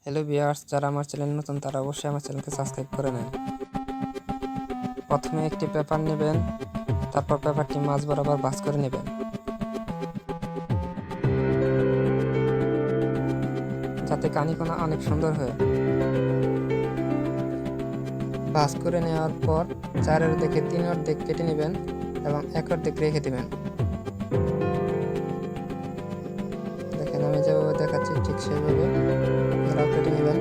Hello viewers, যারা আমার channel নতুন তারা অবশ্যই আমার চ্যানেলকে সাবস্ক্রাইব করে নেন। প্রথমে একটি পেপার নেবেন, তারপর পেপারটি মাঝ বরাবর ভাঁজ করে নেবেন। যাতে কানিকোনা অনেক সুন্দর হয়। ভাঁজ করে নেওয়ার পর 4 থেকে 3 অর্ধেক কেটে নেবেন এবং 1 অর্ধেক রেখে দেবেন। দেখেন আমি যেভাবে দেখাচ্ছি ঠিক সেইভাবে আপনারাও কেটে নেবেন।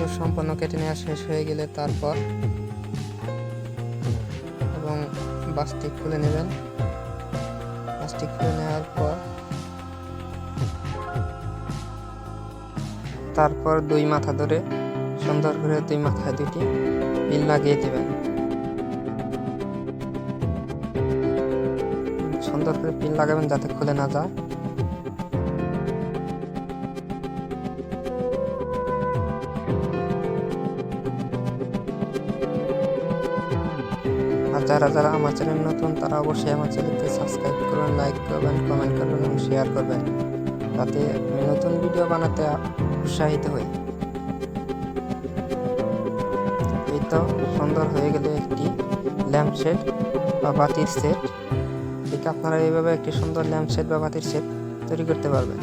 তো সম্পূর্ণ কেটে নেওয়া শেষ হয়ে গেলে তারপর এবং বাসটি খুলে নেবেন। বাসটি খুলে নেওয়ার পর তারপর 2 মাথা ধরে সুন্দর করে 2 মাথায় 2টি পিন লাগিয়ে দেবেন। সুন্দর করে পিন লাগাবেন যাতে খুলে না যায়। আর যারা আমার চ্যানেল নতুন তারা অবশ্যই আমার চ্যানেলকে সাবস্ক্রাইব করবেন, লাইক করবেন, কমেন্ট করবেন এবং শেয়ার করবেন, যাতে আমি নতুন ভিডিও বানাতে উৎসাহিত হই। এই তো সুন্দর হয়ে গেলে একটি ল্যাম্প সেট বা বাতির সেট। ঠিক আপনারা এইভাবে একটি সুন্দর ল্যাম্প সেট বা বাতির সেট তৈরি করতে পারবেন।